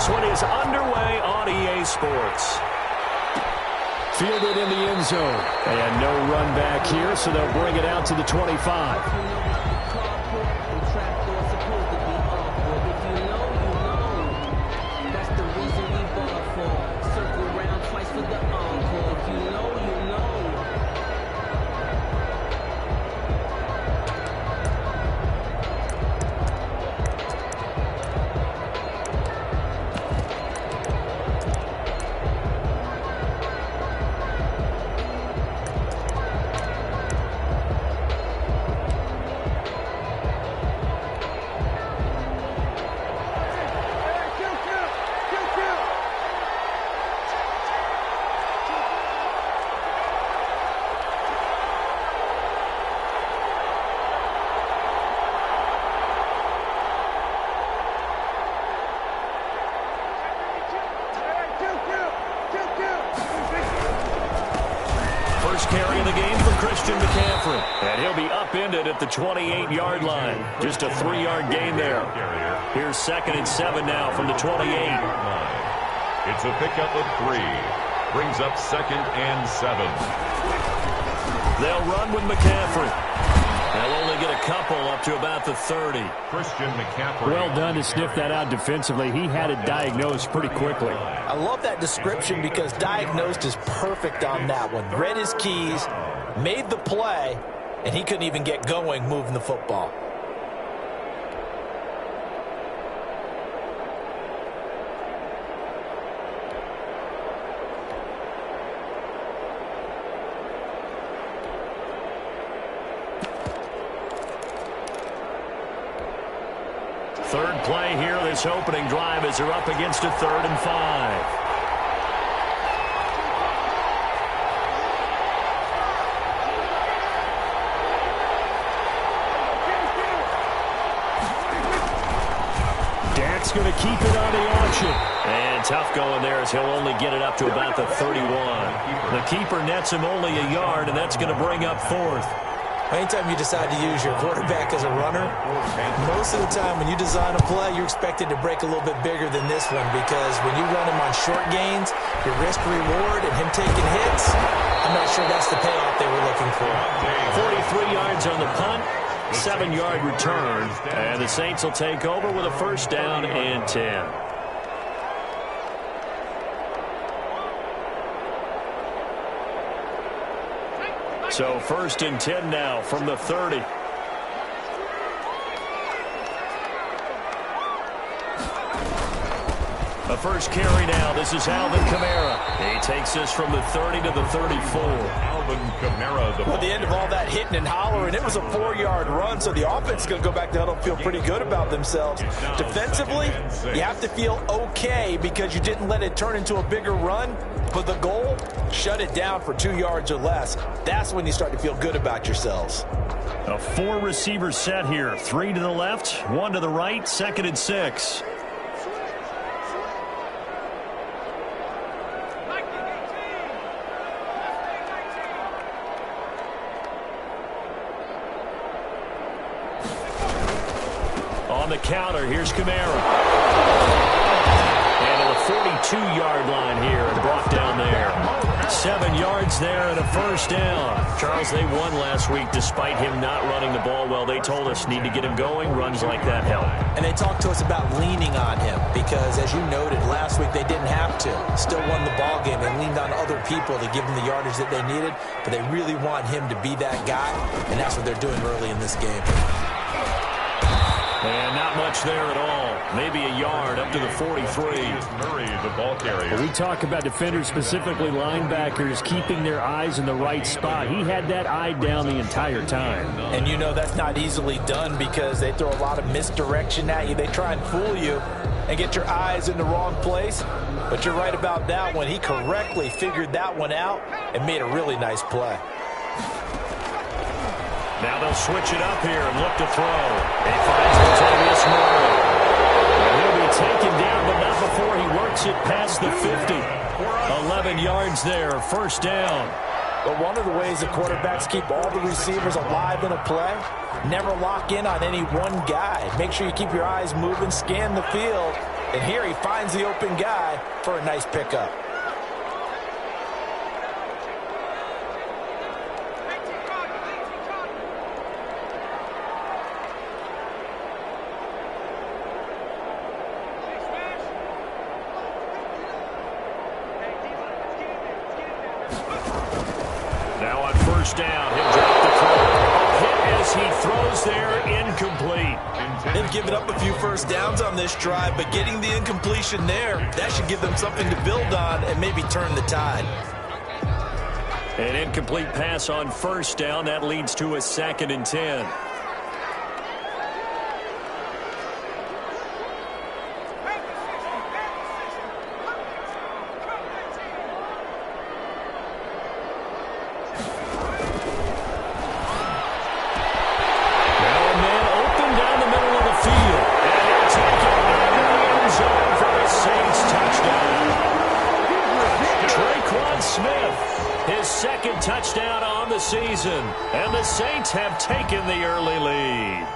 one is underway on EA Sports. Fielded in the end zone. And no run back here, so they'll bring it out to the 25. Carry of the game for and he'll be upended at the 28-yard line. Just a 3-yard gain there. Here's 2nd and 7 now from the 28. It's a pickup of 3. Brings up 2nd and 7. They'll run with McCaffrey. They'll only get a couple up to about the 30. Christian McCaffrey. Well done to sniff that out defensively. He had it diagnosed pretty quickly. I love that description because diagnosed is perfect on that one. Read his keys, made the play, and he couldn't even get going moving the football. Third play here, this opening drive as they're up against a 3rd and 5. Dak's going to keep it on the option. And tough going there as he'll only get it up to about the 31. The keeper nets him only a yard, and that's going to bring up 4th. Anytime you decide to use your quarterback as a runner, most of the time when you design a play, you're expected to break a little bit bigger than this one because when you run him on short gains, your risk-reward and him taking hits, I'm not sure that's the payoff they were looking for. 43 yards on the punt, 7-yard return, and the Saints will take over with a 1st down and 10. So 1st and 10 now from the 30. A first carry now. This is Alvin Kamara. He takes this from the 30 to the 34. Alvin Kamara. At the end of all that hitting and hollering, it was a 4-yard run, so the offense is going to go back to huddle and feel pretty good about themselves. Defensively, you have to feel okay because you didn't let it turn into a bigger run, but the goal, shut it down for 2 yards or less. That's when you start to feel good about yourselves. A 4-receiver set here. 3 to the left, 1 to the right, 2nd and 6. On the counter, here's Kamara. And to the 42-yard line here and brought down there. 7 yards there and a 1st down. Charles, they won last week despite him not running the ball well. They told us need to get him going. Runs like that help. And they talked to us about leaning on him because, as you noted, last week they didn't have to. Still won the ball game. They leaned on other people to give them the yardage that they needed, but they really want him to be that guy, and that's what they're doing early in this game. And not much there at all. Maybe a yard up to the 43. Murray, the ball carrier. We talk about defenders, specifically linebackers, keeping their eyes in the right spot. He had that eye down the entire time. And you know that's not easily done because they throw a lot of misdirection at you. They try and fool you and get your eyes in the wrong place. But you're right about that one. He correctly figured that one out and made a really nice play. Now they'll switch it up here and look to throw. He finds Latavius Murray. And he'll be taken down, but not before he works it past the 50. 11 yards there, 1st down. But one of the ways the quarterbacks keep all the receivers alive in a play, never lock in on any one guy. Make sure you keep your eyes moving, scan the field, And here he finds the open guy for a nice pickup. Now on first down, he'll drop the throw. A hit as he throws there, incomplete. They've given up a few first downs on this drive, but getting the incompletion there, that should give them something to build on and maybe turn the tide. An incomplete pass on first down. That leads to a 2nd and 10. His 2nd touchdown on the season, and the Saints have taken the early lead.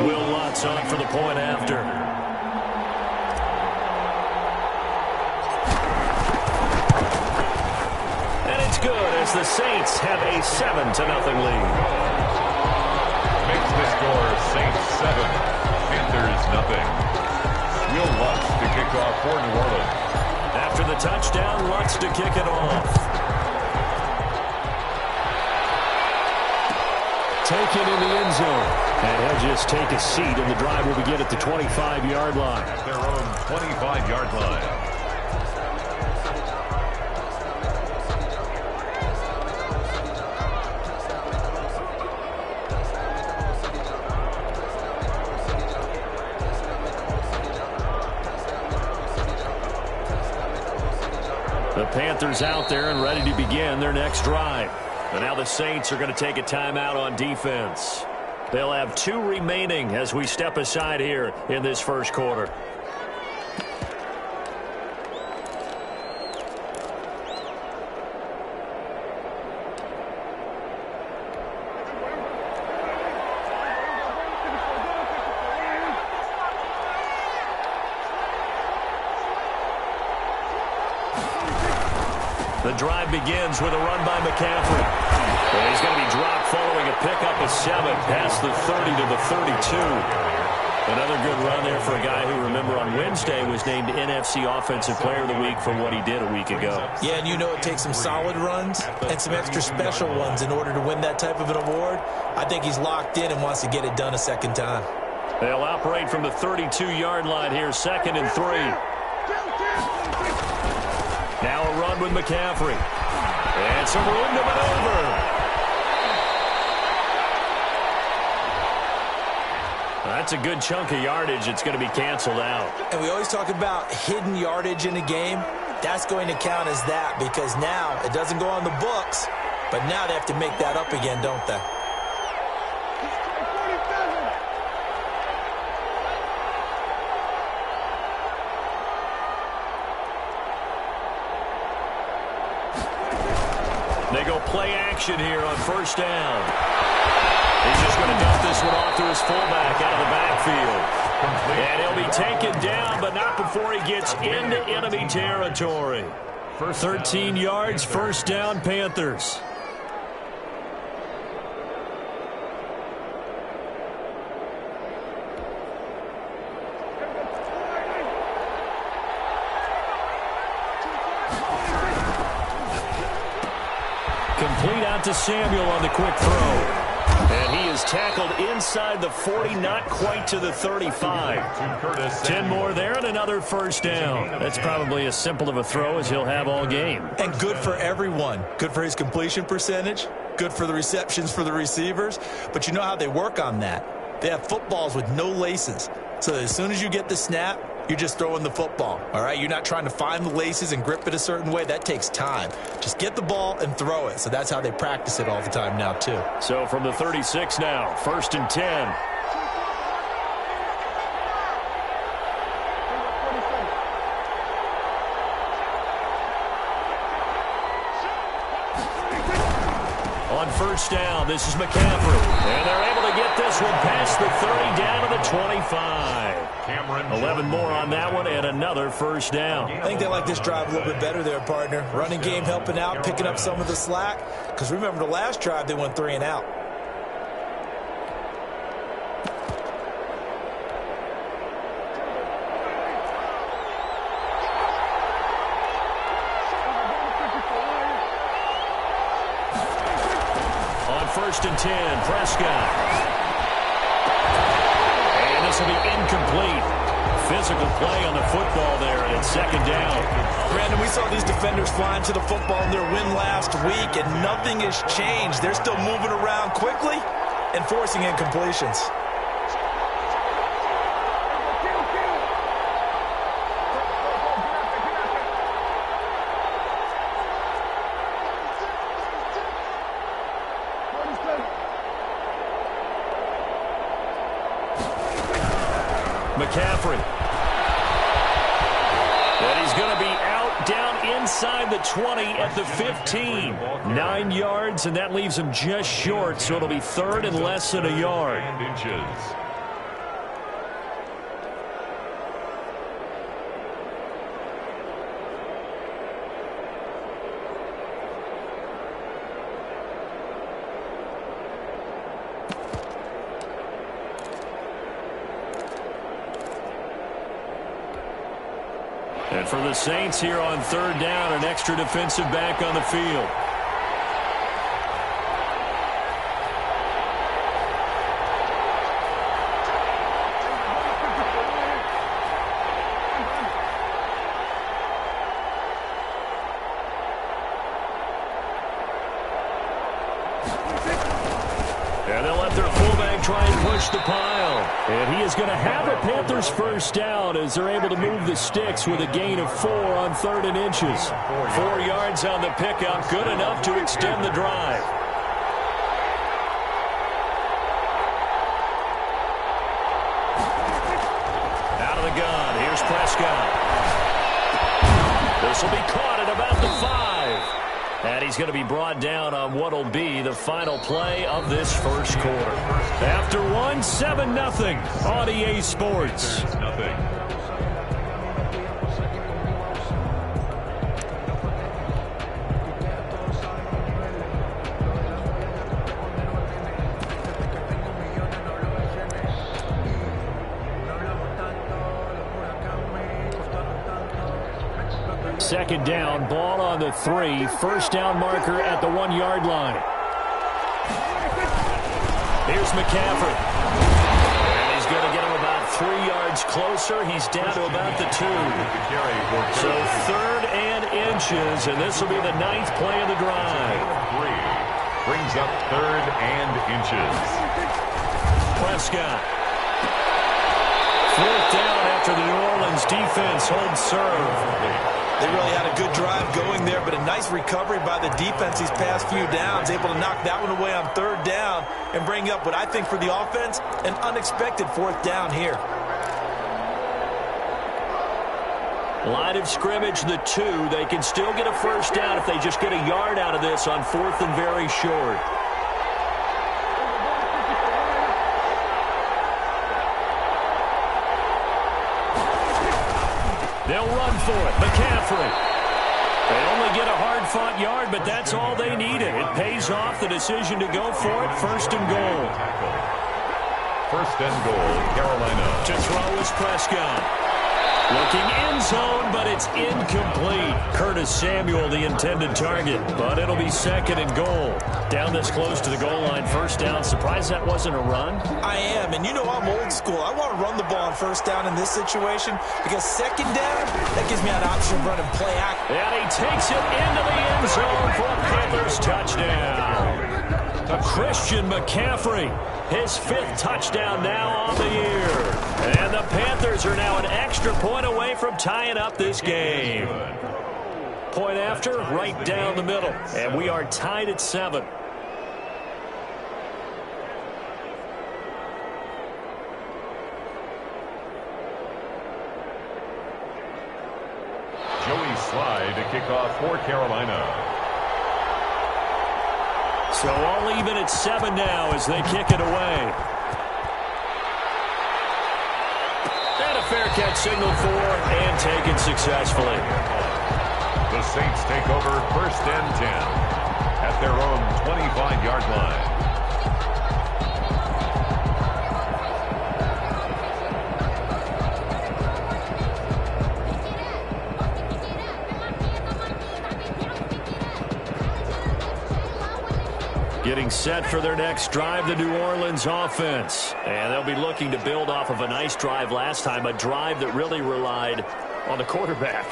Will Lutz on for the point after. And it's good as the Saints have a 7-0 lead. Makes the score Saints 7, Panthers nothing. Will Lutz to kick off for New Orleans. After the touchdown, Lutz to kick it off. Taken in the end zone. And he'll just take a seat, and the drive will begin at the 25-yard line. At their own 25-yard line. The Panthers out there and ready to begin their next drive. And now the Saints are going to take a timeout on defense. They'll have 2 remaining as we step aside here in this first quarter. The drive begins with a run by McCaffrey. And he's going to be dropped following a pickup of 7 past the 30 to the 32. Another good run there for a guy who, remember, on Wednesday was named NFC Offensive Player of the Week for what he did a week ago. Yeah, and you know it takes some solid runs and some extra special ones in order to win that type of an award. I think he's locked in and wants to get it done a second time. They'll operate from the 32-yard line here, 2nd and 3. Now a run with McCaffrey. And some room to maneuver. That's a good chunk of yardage. It's going to be canceled out. And we always talk about hidden yardage in a game. That's going to count as that because now it doesn't go on the books, but now they have to make that up again, don't they? They go play action here on first down. He's just going to dump this one off to his fullback out of the backfield. And he'll be taken down, but not before he gets into enemy territory. 13 yards, first down, Panthers. Complete out to Samuel on the quick throw. And he is tackled inside the 40, not quite to the 35. 10 more there and another first down. That's probably as simple of a throw as he'll have all game. And good for everyone. Good for his completion percentage. Good for the receptions for the receivers. But you know how they work on that. They have footballs with no laces. So as soon as you get the snap, you're just throwing the football, all right? You're not trying to find the laces and grip it a certain way. That takes time. Just get the ball and throw it. So that's how they practice it all the time now, too. So from the 36 now, 1st and 10. On first down, this is McCaffrey. And they're able able to get this one past the 30 down to the 25. 11 more on that one and another first down. I think they like this drive a little bit better there, partner. Running game helping out, picking up some of the slack. Because remember, the last drive, they went 3 and out. On 1st and 10, Prescott. And this will be incomplete. Physical play on the football there, and it's 2nd down. Brandon, we saw these defenders flying to the football in their win last week, and nothing has changed. They're still moving around quickly and forcing incompletions. McCaffrey. And he's going to be out down inside the 20 at the 15. 9 yards, and that leaves him just short, so it'll be 3rd and less than a yard. Inches. And for the Saints here on 3rd down, an extra defensive back on the field. And they'll let their fullback try and push the pile. And he is going to have a Panthers first down as they're able to move the sticks with a gain of 4 on 3rd and inches. 4 yards on the pickup, good enough to extend the drive. Out of the gun, here's Prescott. This will be caught at about the 5. And he's going to be brought down on what will be the final play of this first quarter. After 7-0 on EA Sports. Second down, ball on the 3. First down marker at the 1-yard line. Here's McCaffrey. And he's going to get him about 3 yards closer. He's down to about the 2. So 3rd and inches, and this will be the 9th play of the drive. 3 brings up 3rd and inches. Prescott. 4th down after the New Orleans defense holds serve. They really had a good drive going there, but a nice recovery by the defense these past few downs, able to knock that one away on 3rd down and bring up what I think for the offense, an unexpected 4th down here. Line of scrimmage, the 2. They can still get a first down if they just get a yard out of this on 4th and very short. They'll run for it. McCaffrey. They only get a hard-fought yard, but that's all they needed. It pays off the decision to go for it. 1st and goal. 1st and goal, Carolina. To throw is Prescott. Looking end zone, but it's incomplete. Curtis Samuel, the intended target, but it'll be 2nd and goal. Down this close to the goal line, 1st down. Surprised that wasn't a run? I am, and you know I'm old school. I want to run the ball on 1st down in this situation because 2nd down, that gives me an option of running play action. And he takes it into the end zone for a Panthers touchdown. Christian McCaffrey, his 5th touchdown now on the year. And the Panthers are now an extra point away from tying up this game. Point after, right down the middle. And we are tied at 7. Joey Slye to kick off for Carolina. So all even at 7 now as they kick it away. And a fair catch signaled for and taken successfully. The Saints take over 1st and 10 at their own 25-yard line. Getting set for their next drive, the New Orleans offense. And they'll be looking to build off of a nice drive last time, a drive that really relied on the quarterback.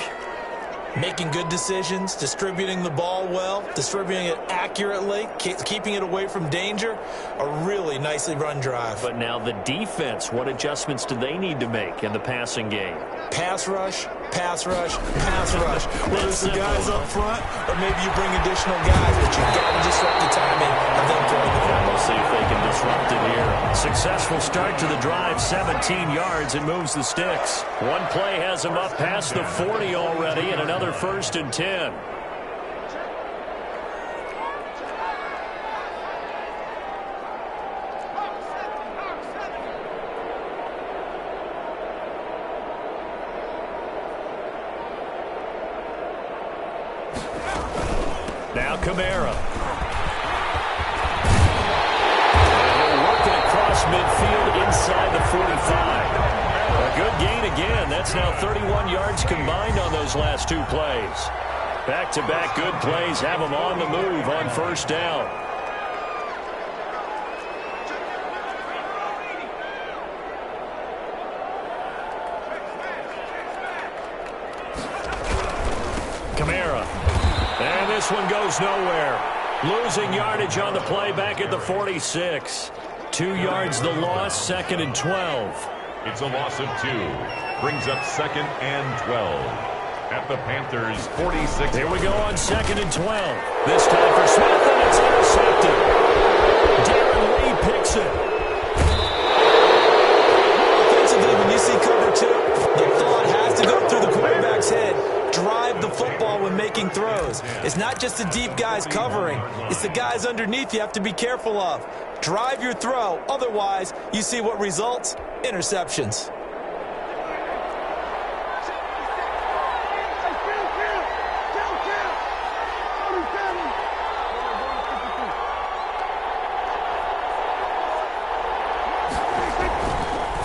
Making good decisions, distributing the ball well, distributing it accurately, keeping it away from danger. A really nicely run drive. But now the defense, what adjustments do they need to make in the passing game? Pass rush, pass rush, pass rush. Whether it's the guys up front or maybe you bring additional guys, but you've got to disrupt the timing of them throwing the ball. We'll see if they can disrupt it here. Successful start to the drive, 17 yards, and moves the sticks. One play has them up past the 40 already, and another 1st and 10. Now Kamara. They're working across midfield inside the 45. A good gain again. That's now 31 yards combined on those last 2 plays. Back-to-back good plays have them on the move on 1st down. Kamara. And this one goes nowhere. Losing yardage on the play back at the 46. 2 yards the loss, 2nd and 12. It's a loss of 2. Brings up 2nd and 12 at the Panthers' 46. Here we go on 2nd and 12. This time for Smith, and it's intercepted. Darren Lee picks it. Offensively, when you see cover 2, the thought has to go through the quarterback's head. Drive the football when making throws. It's not just the deep guys covering. It's the guys underneath you have to be careful of. Drive your throw. Otherwise, you see what results? Interceptions.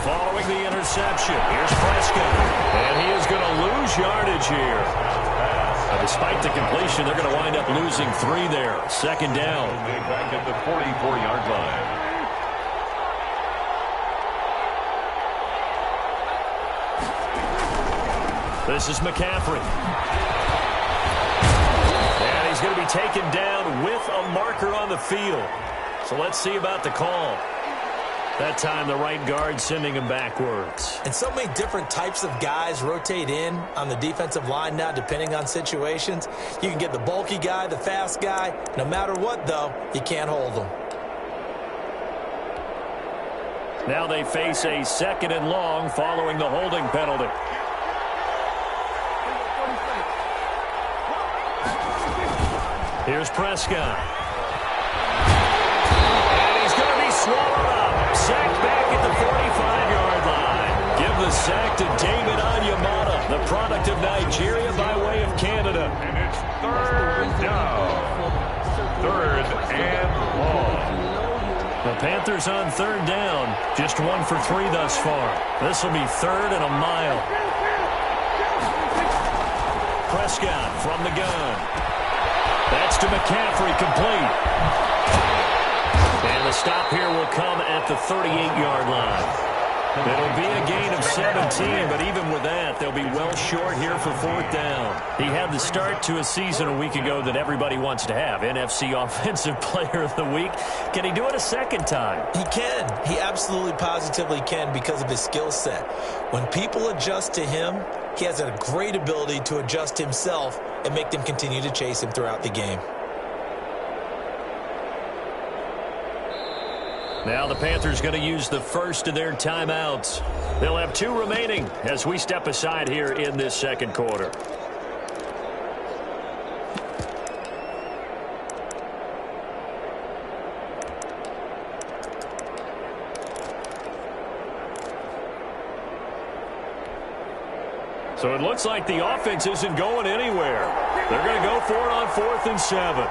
Following the interception, here's Prescott. And he is going to lose yardage here. Despite the completion, they're going to wind up losing 3 there. 2nd down. Back at the 44-yard line. This is McCaffrey. And he's going to be taken down with a marker on the field. So let's see about the call. That time, the right guard sending him backwards. And so many different types of guys rotate in on the defensive line now, depending on situations. You can get the bulky guy, the fast guy. No matter what, though, you can't hold them. Now they face a 2nd and long following the holding penalty. Here's Prescott. And he's going to be swallowed up. Sacked back at the 45-yard line. Give the sack to David Onyemata, the product of Nigeria by way of Canada. And it's 3rd down. 3rd and long. The Panthers on 3rd down. Just 1 for 3 thus far. This will be 3rd and a mile. Prescott from the gun. That's to McCaffrey, complete. And the stop here will come at the 38-yard line. It'll be a gain of 17, but even with that, they'll be well short here for 4th down. He had the start to a season a week ago that everybody wants to have, NFC Offensive Player of the Week. Can he do it a 2nd time? He can. He absolutely positively can because of his skill set. When people adjust to him, he has a great ability to adjust himself and make them continue to chase him throughout the game. Now the Panthers going to use the first of their timeouts. They'll have 2 remaining as we step aside here in this 2nd quarter. So it looks like the offense isn't going anywhere. They're going to go for it on 4th and 7.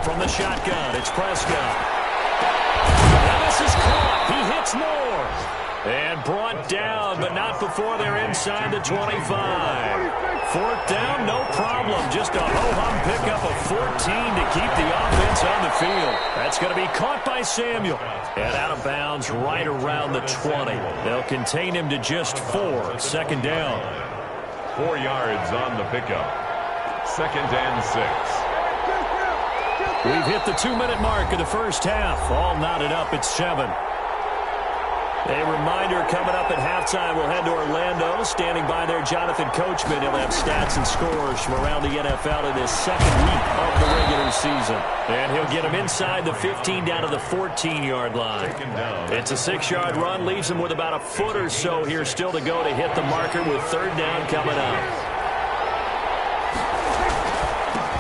From the shotgun, it's Prescott. Now this is caught. He hits Moore. And brought down, but not before they're inside the 25. 4th down, no problem. Just a ho-hum pickup of 14 to keep the offense on the field. That's going to be caught by Samuel. And out of bounds right around the 20. They'll contain him to just 4. 2nd down. 4 yards on the pickup. 2nd and 6. We've hit the 2-minute mark of the first half. All knotted up at 7. A reminder, coming up at halftime, we'll head to Orlando. Standing by there, Jonathan Coachman. He'll have stats and scores from around the NFL in this 2nd week of the regular season. And he'll get him inside the 15 down to the 14-yard line. It's a 6-yard run. Leaves him with about a foot or so here still to go to hit the marker with 3rd down coming up.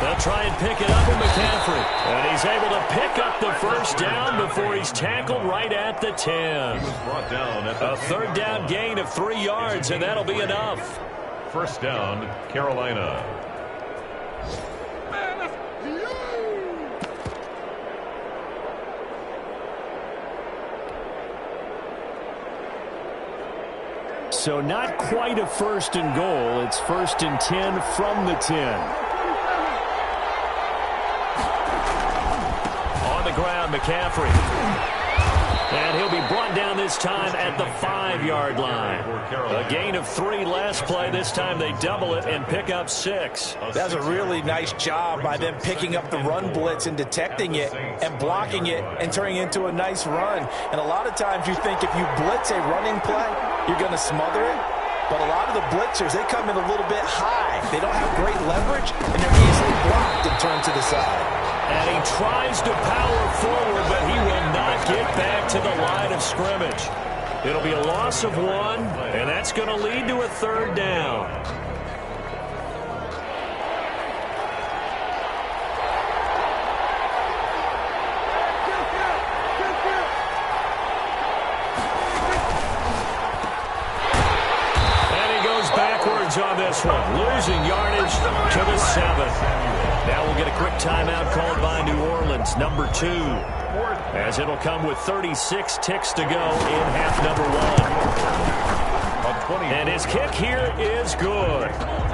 They'll try and pick it up with McCaffrey. And he's able to pick up the 1st down before he's tackled right at the 10. A 3rd down gain of 3 yards, and that'll be enough. 1st down, Carolina. So not quite a 1st and goal. It's 1st and 10 from the 10. Ground, McCaffrey. And he'll be brought down this time at the 5-yard line. A gain of 3 last play. This time they double it and pick up 6. That's a really nice job by them picking up the run blitz and detecting it and blocking it and turning it into a nice run. And a lot of times you think if you blitz a running play, you're going to smother it. But a lot of the blitzers, they come in a little bit high. They don't have great leverage, and they're easily blocked and turned to the side. And he tries to power forward, but he will not get back to the line of scrimmage. It'll be a loss of 1, and that's going to lead to a 3rd down. And he goes backwards on this one, losing yardage to the 7. Now we'll get a quick timeout called by New Orleans, number 2, as it'll come with 36 ticks to go in half number 1. And his kick here is good.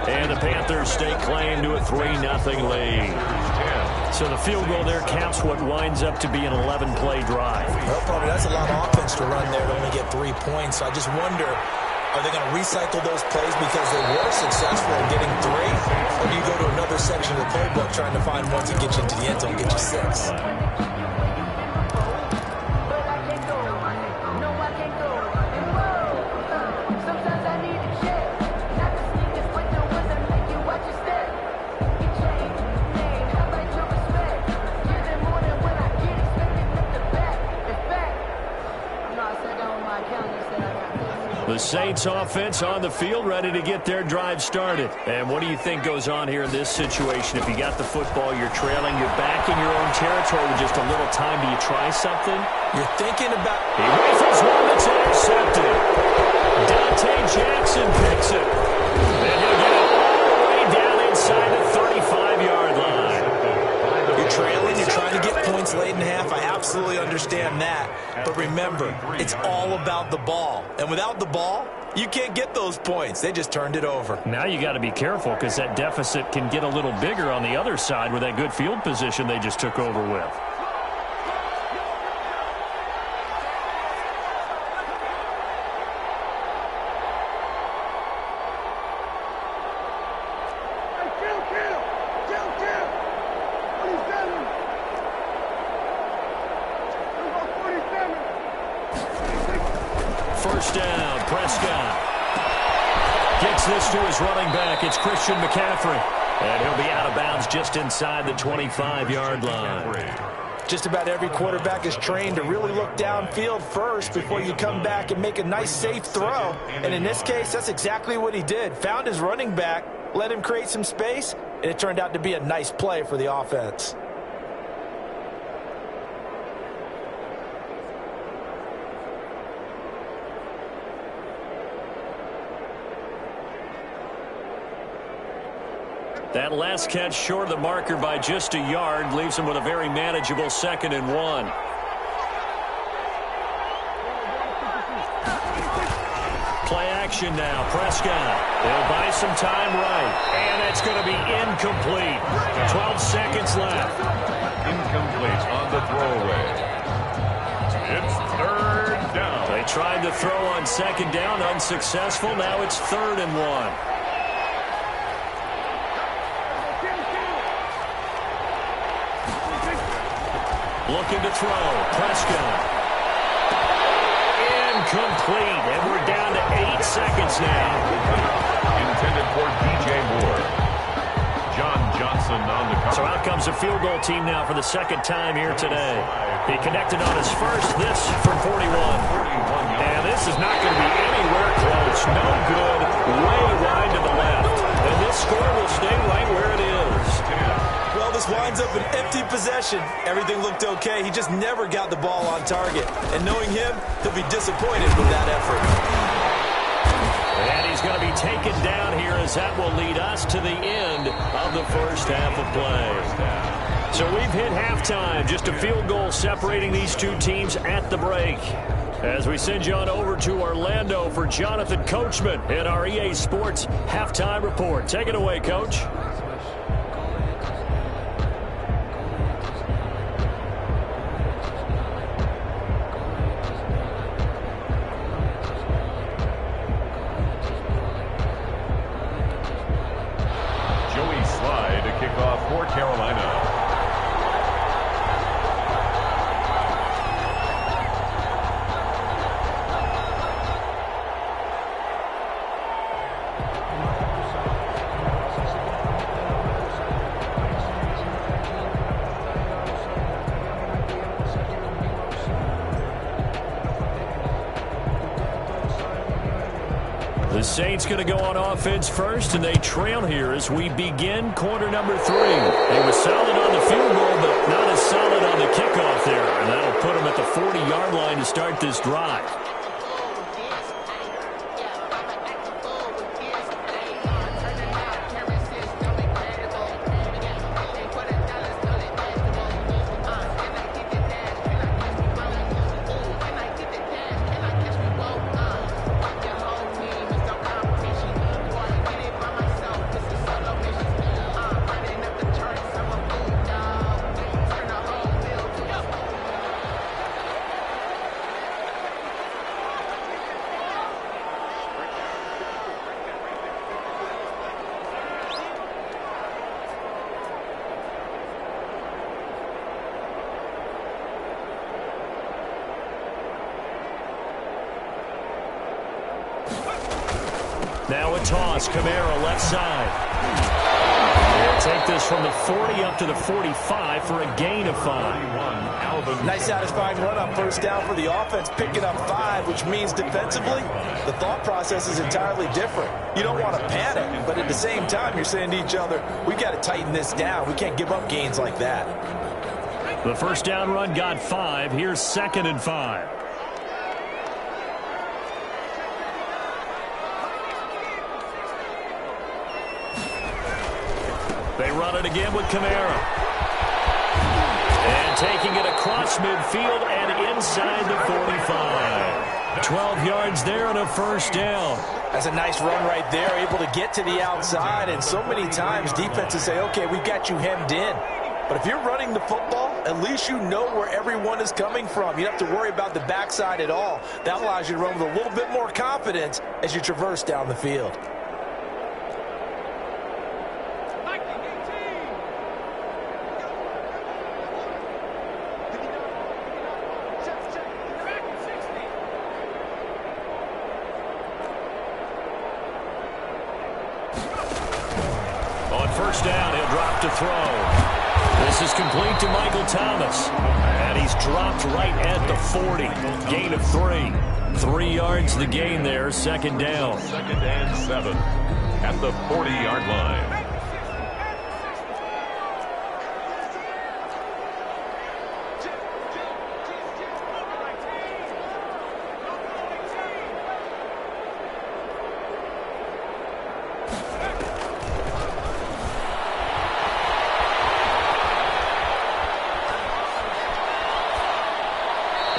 And the Panthers stake claim to a 3-0 lead. So the field goal there caps what winds up to be an 11-play drive. Well, probably that's a lot of offense to run there to only get 3 points. So I just wonder, are they going to recycle those plays because they were successful in getting 3? Or do you go to another section of the playbook trying to find ones that get you into the end zone and get you 6? The Saints offense on the field, ready to get their drive started. And what do you think goes on here in this situation? If you got the football, you're trailing, you're back in your own territory with just a little time. Do you try something? You're thinking about... He rifles one that's intercepted. Dante Jackson picks it. And he'll get it all the way down inside the 35-yard line. You're trailing, you're trying to get points late in half. I absolutely understand that. But remember, it's all about the ball. And without the ball, you can't get those points. They just turned it over. Now you got to be careful because that deficit can get a little bigger on the other side with that good field position they just took over with. First down, Prescott gets this to his running back. It's Christian McCaffrey. And he'll be out of bounds just inside the 25-yard line. Just about every quarterback is trained to really look downfield first before you come back and make a nice, safe throw. And in this case, that's exactly what he did. Found his running back, let him create some space, and it turned out to be a nice play for the offense. That last catch short of the marker by just a yard leaves him with a very manageable 2nd and 1. Play action now. Prescott. They'll buy some time right. And that's going to be incomplete. 12 seconds left. Incomplete on the throwaway. It's 3rd down. They tried to throw on 2nd down. Unsuccessful. Now it's 3rd and 1. Looking to throw. Prescott. Incomplete. And we're down to 8 seconds now. Intended for DJ Moore. John Johnson on the cover. So out comes a field goal team now for the 2nd time here today. He connected on his first. This from 41. And this is not going to be anywhere close. No good. Way wide to the left. And this score will stay right where it is. Well, this winds up an empty possession. Everything looked okay. He just never got the ball on target. And knowing him, he'll be disappointed with that effort. And he's going to be taken down here as that will lead us to the end of the first half of play. So we've hit halftime. Just a field goal separating these two teams at the break. As we send you on over to Orlando for Jonathan Coachman in our EA Sports Halftime Report. Take it away, Coach. For Carolina. The Saints going to go on offense first, and they trail here as we begin quarter number 3. They were solid on the field goal, but not as solid on the kickoff there. And that'll put them at the 40-yard line to start this drive. Now a toss. Kamara left side. They'll take this from the 40 up to the 45 for a gain of 5. Nice satisfying run on first down for the offense, picking up 5, which means defensively, the thought process is entirely different. You don't want to panic, but at the same time, you're saying to each other, we've got to tighten this down. We can't give up gains like that. The first down run got 5. Here's 2nd and 5. They run it again with Kamara. And taking it across midfield and inside the 45. 12 yards there and a first down. That's a nice run right there, able to get to the outside. And so many times defenses say, okay, we've got you hemmed in. But if you're running the football, at least you know where everyone is coming from. You don't have to worry about the backside at all. That allows you to run with a little bit more confidence as you traverse down the field. First down, he'll drop to throw. This is complete to Michael Thomas. And he's dropped right at the 40. Gain of 3. 3 yards the gain there, second down. Second and 7 at the 40-yard line.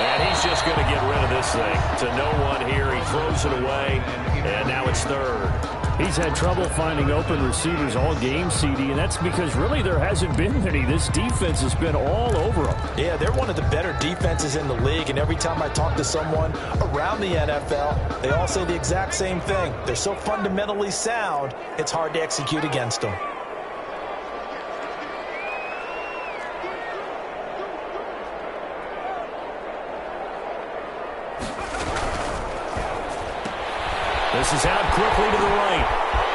And he's just going to get rid of this thing. To no one here. He throws it away, and now it's third. He's had trouble finding open receivers all game, CD, and that's because really there hasn't been many. This defense has been all over them. Yeah, they're one of the better defenses in the league, and every time I talk to someone around the NFL, they all say the exact same thing. They're so fundamentally sound, it's hard to execute against them. This is out quickly to the right.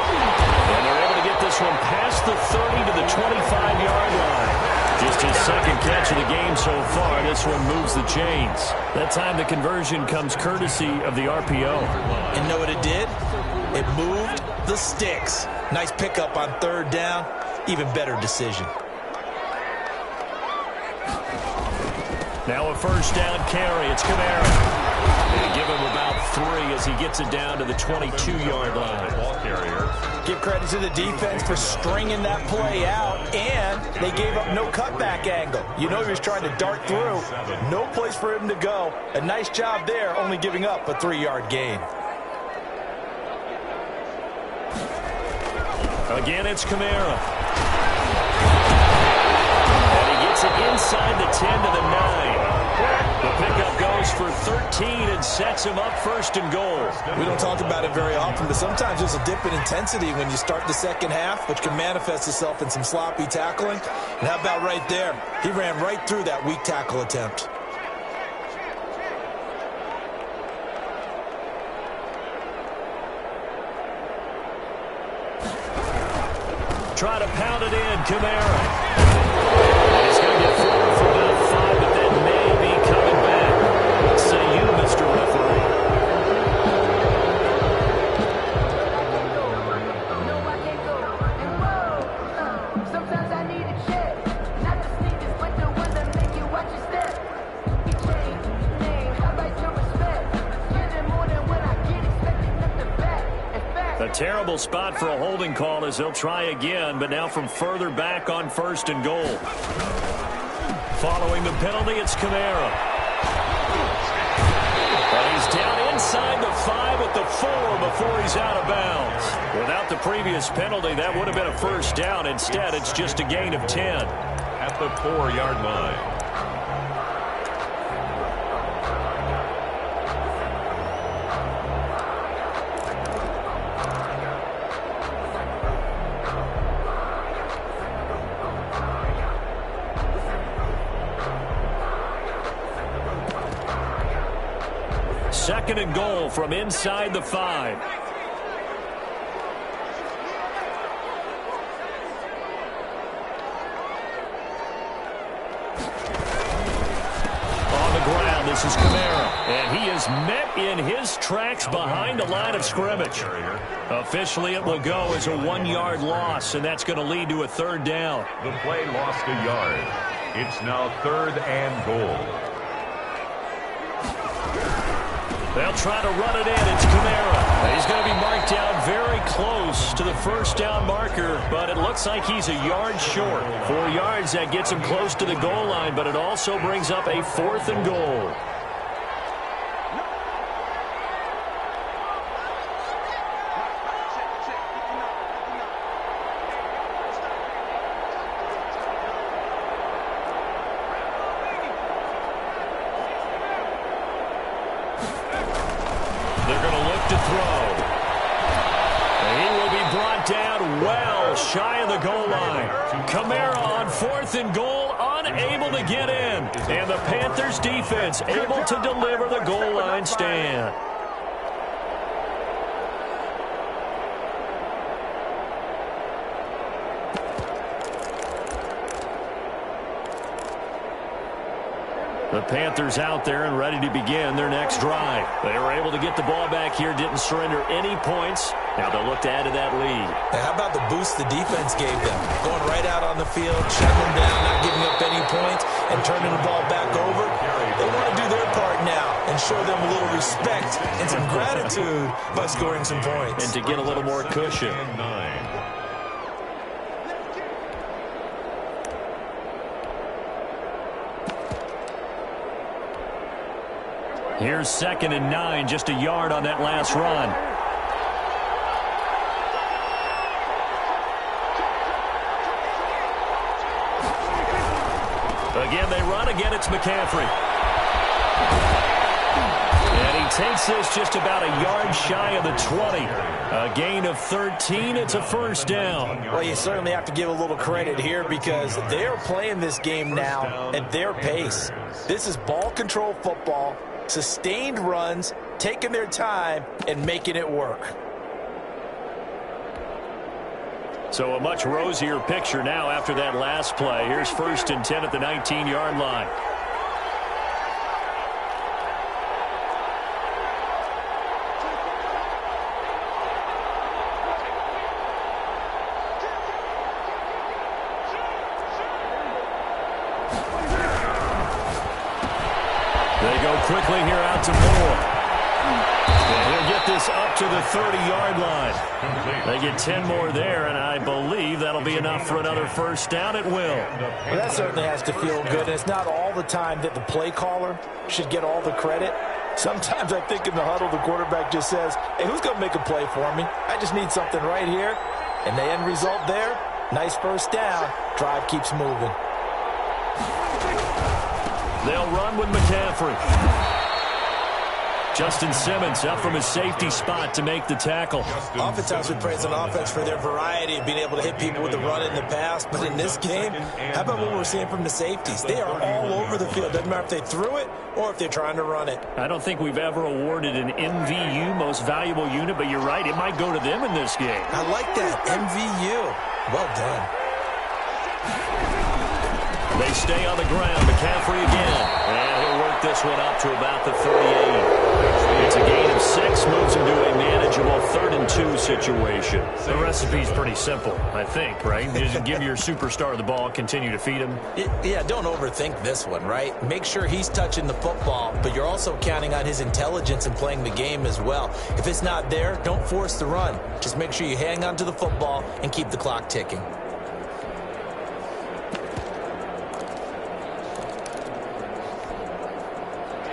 And they're able to get this one past the 30 to the 25-yard line. Just his second catch of the game so far. This one moves the chains. That time the conversion comes courtesy of the RPO. And know what it did? It moved the sticks. Nice pickup on third down. Even better decision. Now a first down carry. It's Kamara. They give him about 3 as he gets it down to the 22-yard line. Ball carrier. Give credit to the defense for stringing that play out, and they gave up no cutback angle. You know he was trying to dart through. No place for him to go. A nice job there, only giving up a 3-yard gain. Again, it's Kamara. And he gets it inside the 10 to the 9. The pickup goes for 13 and sets him up first and goal. We don't talk about it very often, but sometimes there's a dip in intensity when you start the second half, which can manifest itself in some sloppy tackling. And how about right there? He ran right through that weak tackle attempt. Try to pound it in, Kamara. He's going to get forward for about 5, but that may be coming back. What say you, Mr. Referee? Sometimes I need a check, not the sneakers, but the ones that make you watch your step. You change name, how about your respect? Getting more than what I get, expecting nothing back. In fact, A terrible spot for a holding call as they'll try again, but now from further back on first and goal. Following the penalty, it's Kamara. And he's down inside the 5 at the 4 before he's out of bounds. Without the previous penalty, that would have been a first down. Instead, it's just a gain of 10. At the 4-yard line. Second and goal from inside the 5. On the ground, this is Kamara. And he is met in his tracks behind the line of scrimmage. Officially, it will go as a 1-yard loss, and that's going to lead to a third down. The play lost a yard. It's now 3rd and goal. They'll try to run it in. It's Kamara. He's going to be marked down very close to the first down marker, but it looks like he's a yard short. 4 yards, that gets him close to the goal line, but it also brings up a 4th and goal. They're going to look to throw. And he will be brought down well shy of the goal line. Kamara on 4th and goal, unable to get in. And the Panthers defense able to deliver the goal line stand. The Panthers out there and ready to begin their next drive. They were able to get the ball back here, didn't surrender any points. Now they'll look to add to that lead. And how about the boost the defense gave them? Going right out on the field, shutting them down, not giving up any points, and turning the ball back over. They want to do their part now and show them a little respect and some gratitude by scoring some points. And to get a little more cushion. Here's 2nd and 9, just a yard on that last run. Again, they run. Again, it's McCaffrey. And he takes this just about a yard shy of the 20. A gain of 13. It's a first down. Well, you certainly have to give a little credit here because they're playing this game now at their pace. This is ball control football. Sustained runs, taking their time, and making it work. So a much rosier picture now after that last play. Here's 1st and 10 at the 19-yard line. They go quickly here out to Moore. And he'll get this up to the 30-yard line. They get 10 more there, and I believe that'll be enough for another first down. It will. Well, that certainly has to feel good. And it's not all the time that the play caller should get all the credit. Sometimes I think in the huddle, the quarterback just says, hey, who's going to make a play for me? I just need something right here. And the end result there, nice first down. Drive keeps moving. They'll run with McCaffrey. Justin Simmons up from his safety spot to make the tackle. Oftentimes we praise an offense for their variety of being able to hit people with the run in the past. But in this game, how about what we're seeing from the safeties? They are all over the field. Doesn't matter if they threw it or if they're trying to run it. I don't think we've ever awarded an MVU, most valuable unit, but you're right, it might go to them in this game. I like that, MVU. Well done. They stay on the ground. McCaffrey again. And he'll work this one up to about the 38. It's a gain of 6, moves him to a manageable 3rd and 2 situation. The recipe's pretty simple, I think, right? Just give your superstar the ball, continue to feed him. Yeah, don't overthink this one, right? Make sure he's touching the football, but you're also counting on his intelligence in playing the game as well. If it's not there, don't force the run. Just make sure you hang on to the football and keep the clock ticking.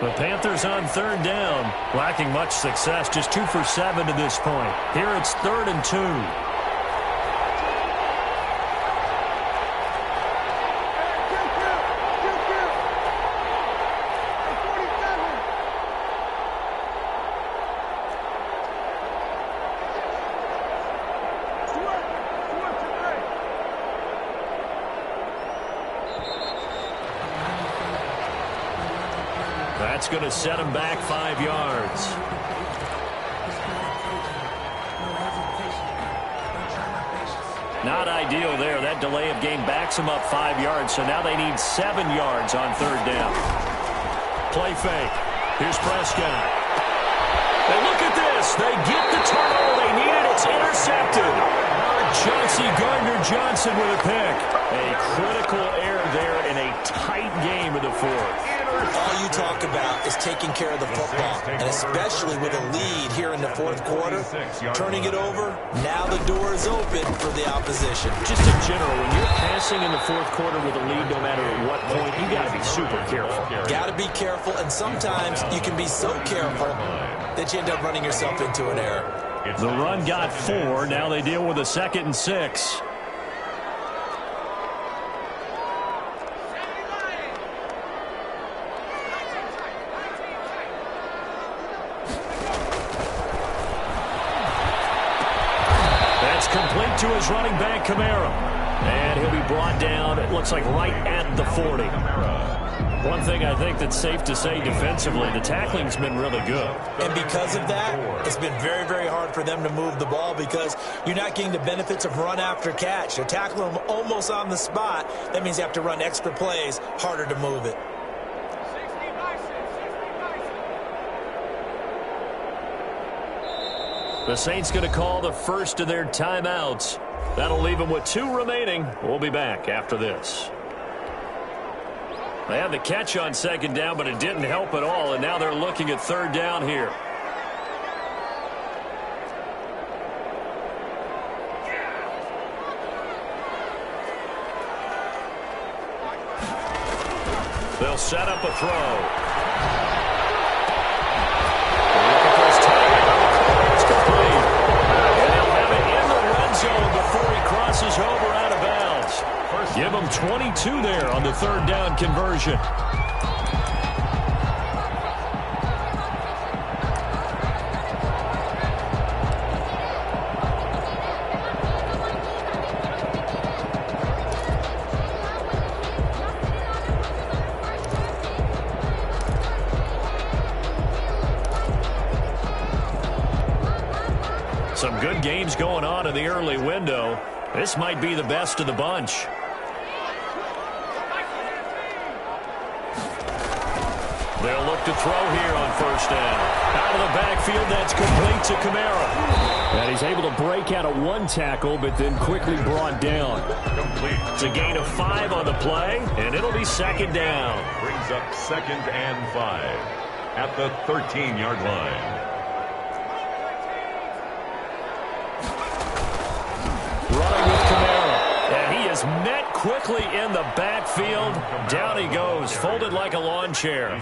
The Panthers on 3rd down, lacking much success, just 2 for 7 to this point. Here it's 3rd and 2. That's going to set him back 5 yards. Not ideal there. That delay of game backs him up 5 yards, so now they need 7 yards on 3rd down. Play fake. Here's Prescott. And look at this. They get the turnover they needed. It's intercepted. Chauncey Gardner-Johnson with a pick. A critical error there in a tight game of the 4th. All you talk about is taking care of the football, and especially with a lead here in the 4th quarter, turning it over, now the door is open for the opposition. Just in general, when you're passing in the 4th quarter with a lead, no matter at what point, you got to be super careful. Got to be careful, and sometimes you can be so careful that you end up running yourself into an error. The run got 4. Now they deal with a 2nd and 6. Complete to his running back, Kamara. And he'll be brought down, it looks like right at the 40. One thing I think that's safe to say defensively, the tackling's been really good. And because of that, it's been very, very hard for them to move the ball because you're not getting the benefits of run after catch. They're tackling them almost on the spot. That means you have to run extra plays, harder to move it. The Saints going to call the first of their timeouts. That'll leave them with 2 remaining. We'll be back after this. They had the catch on second down, but it didn't help at all, and now they're looking at third down here. They'll set up a throw. Looking for his target. It's complete. And they'll have it in the red zone before he crosses over out of bounds. Give him 22 there on the third down conversion. Some good games going on in the early window. This might be the best of the bunch. They'll look to throw here on first down. Out of the backfield, that's complete to Kamara. And he's able to break out of 1 tackle, but then quickly brought down. Complete. It's a gain of 5 on the play, and it'll be second down. Brings up 2nd and 5 at the 13-yard line. Running with Kamara. And he is met quickly in the backfield. Down he goes, folded like a lawn chair.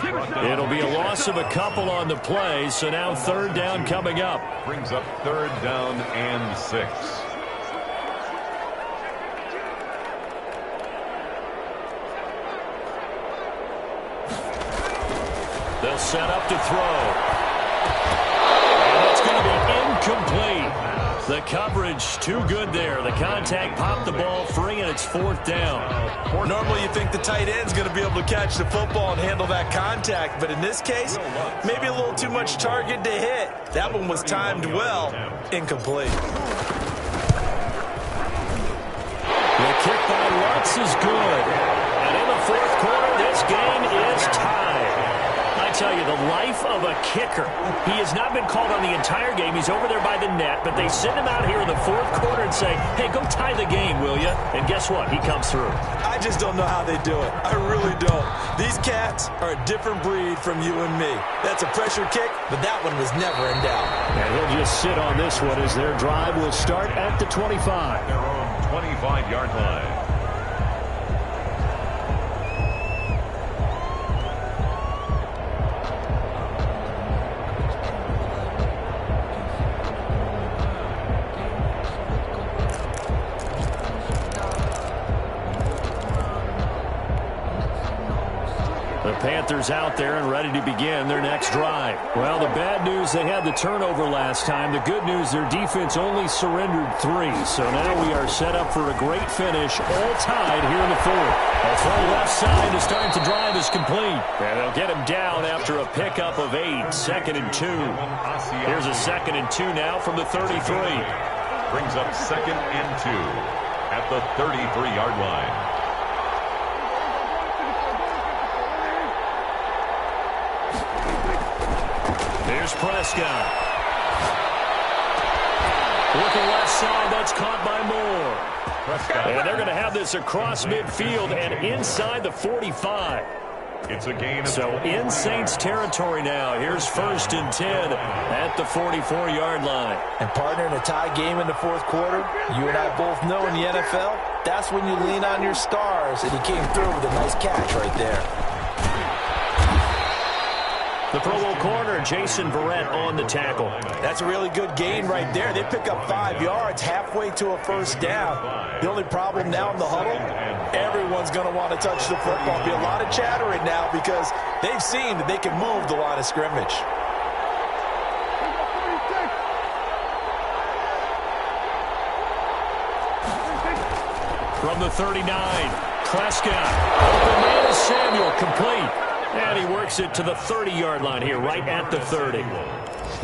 It'll be a loss of a couple on the play, so now third down coming up. Brings up 3rd down and 6. They'll set up to throw. And it's going to be incomplete. The coverage too good there. The contact popped the ball free, and it's 4th down. Normally you think the tight end's going to be able to catch the football and handle that contact, but in this case, maybe a little too much target to hit. That one was timed well. Incomplete. The kick by Lutz is good. And in the 4th quarter, this game is tied. I tell you, the life of a kicker. He has not been called on the entire game. He's over there by the net, but they send him out here in the 4th quarter and say, hey, go tie the game, will you? And guess what? He comes through. I just don't know how they do it. I really don't. These cats are a different breed from you and me. That's a pressure kick, but that one was never in doubt. And he'll just sit on this one as their drive will start at the 25. Their own 25-yard line. Panthers out there and ready to begin their next drive. Well, the bad news, they had the turnover last time. The good news, their defense only surrendered 3. So now we are set up for a great finish, all tied here in the 4th. A throw left side to start the drive is complete. And they'll get him down after a pickup of 8. 2nd and 2. Here's a 2nd and 2 now from the 33. Brings up 2nd and 2 at the 33-yard line. Here's Prescott. Looking left side, that's caught by Moore. And they're going to have this across midfield and inside the 45. It's a gain. So in Saints territory now. Here's 1st and 10 at the 44-yard line. And partner, in a tie game in the 4th quarter, you and I both know in the NFL, that's when you lean on your stars, and he came through with a nice catch right there. The Pro Bowl corner, Jason Verrett on the tackle. That's a really good gain right there. They pick up 5 yards halfway to a 1st down. The only problem now in the huddle, everyone's going to want to touch the football. Be a lot of chattering now because they've seen that they can move the line of scrimmage. From the 39, Prescott. Open man is Samuel, complete. And he works it to the 30-yard line here, right at the 30.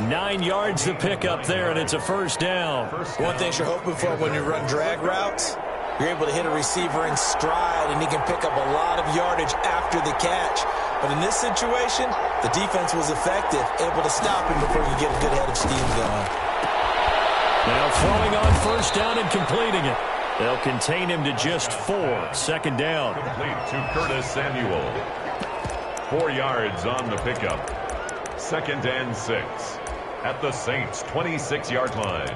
9 yards to pick up there, and it's a 1st down. One thing you're hoping for when you run drag routes, you're able to hit a receiver in stride, and he can pick up a lot of yardage after the catch. But in this situation, the defense was effective, able to stop him before you get a good head of steam going. Now throwing on first down and completing it. They'll contain him to just 4. Second down. Complete to Curtis Samuel. 4 yards on the pickup. 2nd and 6 at the Saints' 26-yard line.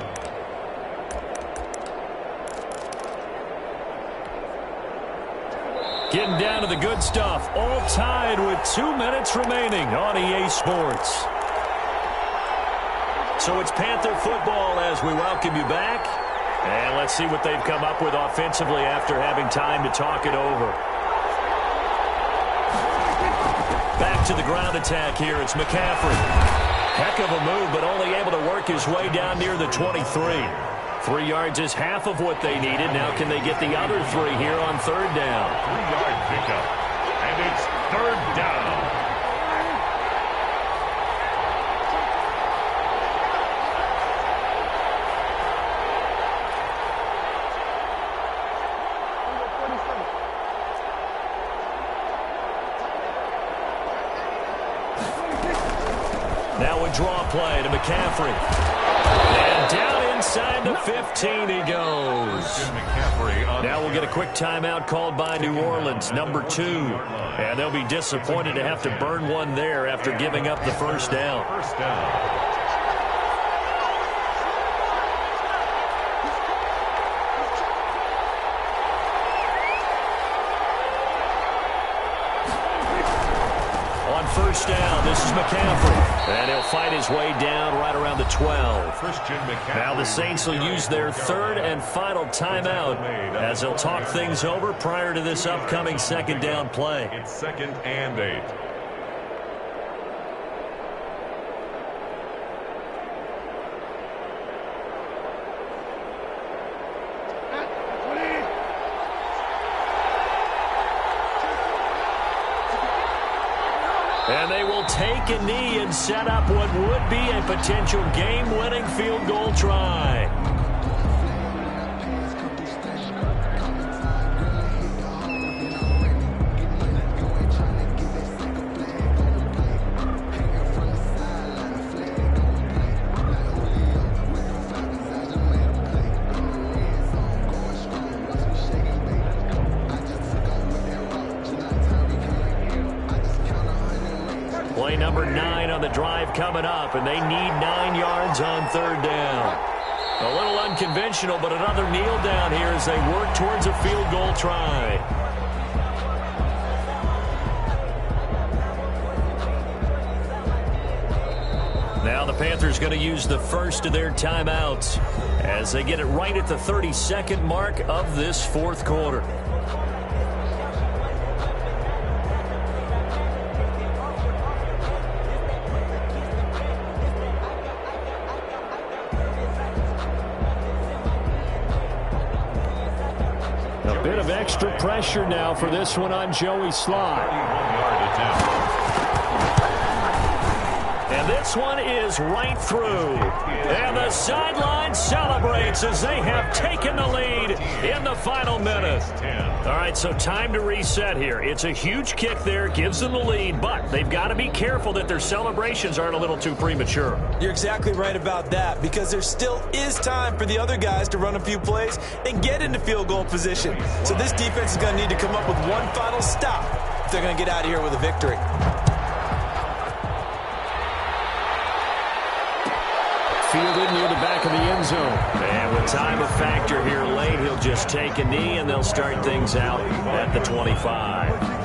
Getting down to the good stuff. All tied with 2 minutes remaining on EA Sports. So it's Panther football as we welcome you back. And let's see what they've come up with offensively after having time to talk it over. Back to the ground attack here. It's McCaffrey. Heck of a move, but only able to work his way down near the 23. 3 yards is half of what they needed. Now can they get the other 3 here on third down? 3-yard pickup. And it's third down. Now a draw play to McCaffrey. And down inside the 15 he goes. Now we'll get a quick timeout called by New Orleans, number 2. And they'll be disappointed to have to burn one there after giving up the first down. First down, this is McCaffrey. And he'll fight his way down right around the 12. Now the Saints will use their 3rd and final timeout as they'll talk things over prior to this upcoming second down play. It's 2nd and 8. And they will take a knee and set up what would be a potential game-winning field goal try. Play number 9 on the drive coming up, and they need 9 yards on third down. A little unconventional, but another kneel down here as they work towards a field goal try. Now the Panthers going to use the first of their timeouts as they get it right at the 32nd mark of this fourth quarter. A bit of extra pressure now for this one on Joey Slye. And this one is right through. And the sideline celebrates as they have taken the lead in the final minute. All right, so time to reset here. It's a huge kick there, gives them the lead, but they've got to be careful that their celebrations aren't a little too premature. You're exactly right about that, because there still is time for the other guys to run a few plays and get into field goal position. So this defense is going to need to come up with one final stop if they're going to get out of here with a victory. Fielded near the back of the end zone. And with time a factor here late, he'll just take a knee and they'll start things out at the 25.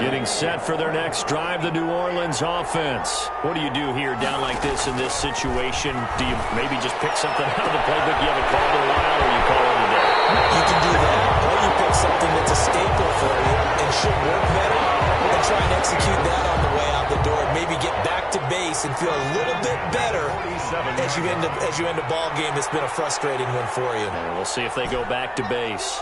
Getting set for their next drive, the New Orleans offense. What do you do here down like this in this situation? Do you maybe just pick something out of the playbook you haven't called in a while, or you call it a day? You can do that, or you pick something that's a staple for you and should work better, and try and execute that on the way out the door. Maybe get back to base and feel a little bit better as you end a ball game that's been a frustrating one for you. And we'll see if they go back to base.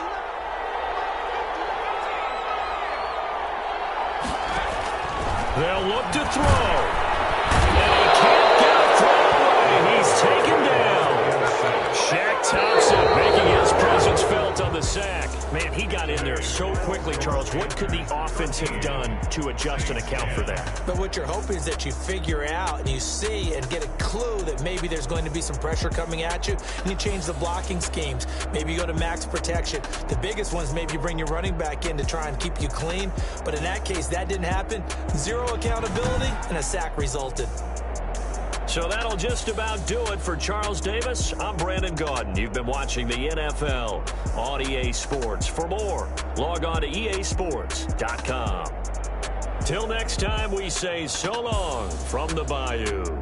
They'll look to throw. calls. What could the offense have done to adjust and account for that? But what you're hoping is that you figure out and you see and get a clue that maybe there's going to be some pressure coming at you, and you change the blocking schemes. Maybe you go to max protection. The biggest ones, maybe you bring your running back in to try and keep you clean. But in that case, that didn't happen. Zero accountability, and a sack resulted. So that'll just about do it for Charles Davis. I'm Brandon Gaudin. You've been watching the NFL on EA Sports. For more, log on to easports.com. Till next time, we say so long from the Bayou.